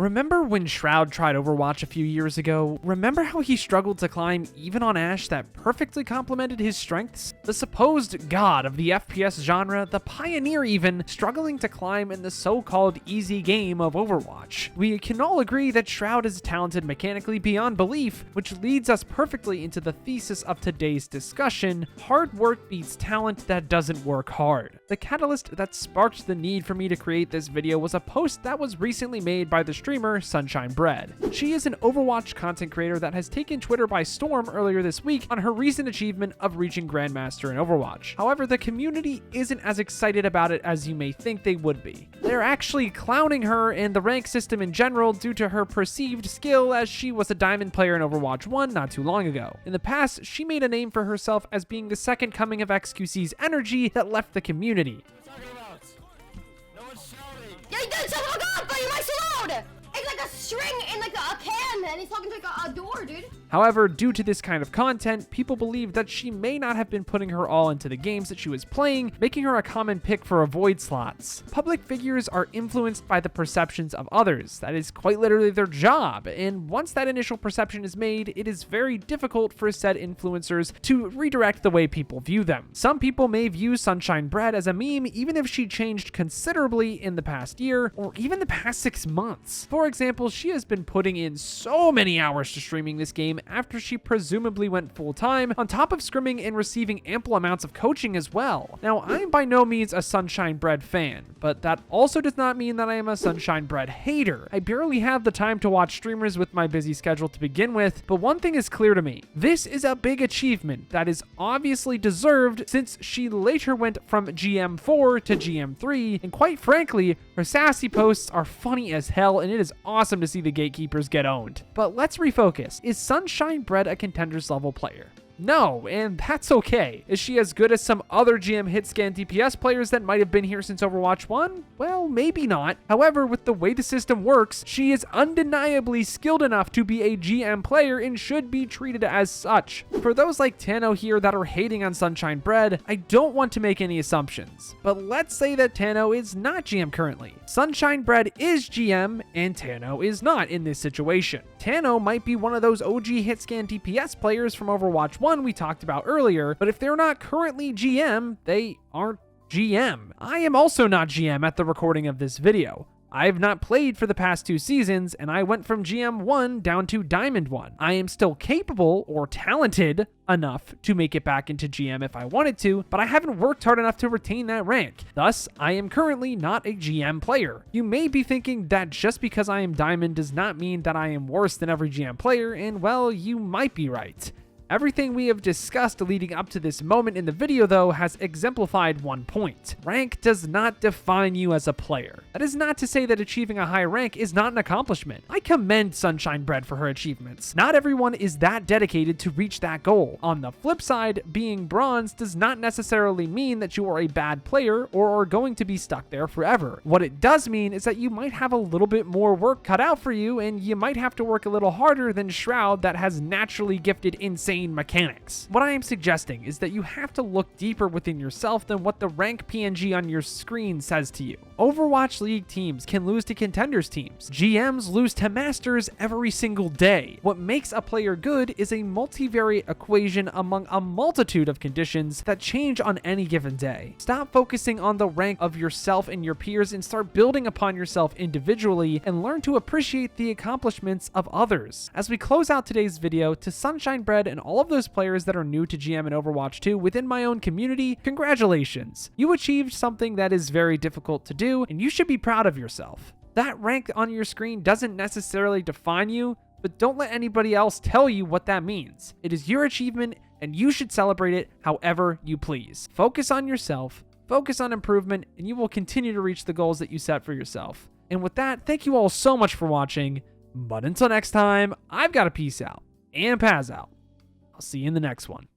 Remember when Shroud tried Overwatch a few years ago? Remember how he struggled to climb even on Ashe that perfectly complemented his strengths? The supposed god of the FPS genre, the pioneer even, struggling to climb in the so-called easy game of Overwatch. We can all agree that Shroud is talented mechanically beyond belief, which leads us perfectly into the thesis of today's discussion: hard work beats talent that doesn't work hard. The catalyst that sparked the need for me to create this video was a post that was recently made by the streamer Sunshinebread. She is an Overwatch content creator that has taken Twitter by storm earlier this week on her recent achievement of reaching Grandmaster in Overwatch. However, the community isn't as excited about it as you may think they would be. They're actually clowning her and the rank system in general due to her perceived skill, as she was a diamond player in Overwatch 1 not too long ago. In the past, she made a name for herself as being the second coming of XQC's energy that left the community. Yeah, you did shut the fuck up, but you're so loud! It's like a string in like a can, and he's talking to like a door, dude. However, due to this kind of content, people believe that she may not have been putting her all into the games that she was playing, making her a common pick for avoid slots. Public figures are influenced by the perceptions of others. That is quite literally their job, and once that initial perception is made, it is very difficult for said influencers to redirect the way people view them. Some people may view Sunshinebread as a meme even if she changed considerably in the past year, or even the past 6 months. For example, she has been putting in so many hours to streaming this game after she presumably went full-time, on top of scrimming and receiving ample amounts of coaching as well. Now, I am by no means a Sunshinebread fan, but that also does not mean that I am a Sunshinebread hater. I barely have the time to watch streamers with my busy schedule to begin with, but one thing is clear to me: this is a big achievement that is obviously deserved, since she later went from GM4 to GM3, and quite frankly, her sassy posts are funny as hell, and it is awesome to see the gatekeepers get owned. But let's refocus. Is Sunshinebread a contenders level player? No, and that's okay. Is she as good as some other GM hit scan DPS players that might have been here since Overwatch 1? Well, maybe not. However, with the way the system works, she is undeniably skilled enough to be a GM player and should be treated as such. For those like Tano here that are hating on Sunshinebread, I don't want to make any assumptions, but let's say that Tano is not GM currently. Sunshinebread is GM, and Tano is not in this situation. Tano might be one of those OG hit scan DPS players from Overwatch 1 we talked about earlier, but if they're not currently GM, they aren't GM. I am also not GM at the recording of this video. I have not played for the past 2 seasons, and I went from GM 1 down to Diamond 1. I am still capable or talented enough to make it back into GM if I wanted to, but I haven't worked hard enough to retain that rank. Thus, I am currently not a GM player. You may be thinking that just because I am Diamond does not mean that I am worse than every GM player, and well, you might be right. Everything we have discussed leading up to this moment in the video, though, has exemplified one point: rank does not define you as a player. That is not to say that achieving a high rank is not an accomplishment. I commend Sunshinebread for her achievements. Not everyone is that dedicated to reach that goal. On the flip side, being bronze does not necessarily mean that you are a bad player or are going to be stuck there forever. What it does mean is that you might have a little bit more work cut out for you, and you might have to work a little harder than Shroud, that has naturally gifted insane mechanics. What I am suggesting is that you have to look deeper within yourself than what the rank PNG on your screen says to you. Overwatch League teams can lose to contenders teams. GMs lose to masters every single day. What makes a player good is a multivariate equation among a multitude of conditions that change on any given day. Stop focusing on the rank of yourself and your peers and start building upon yourself individually, and learn to appreciate the accomplishments of others. As we close out today's video, to Sunshinebread and all of those players that are new to GM in Overwatch 2 within my own community, congratulations. You achieved something that is very difficult to do, and you should be proud of yourself. That rank on your screen doesn't necessarily define you, but don't let anybody else tell you what that means. It is your achievement, and you should celebrate it however you please. Focus on yourself, focus on improvement, and you will continue to reach the goals that you set for yourself. And with that, thank you all so much for watching, but until next time, I've got to peace out and Paz out. I'll see you in the next one.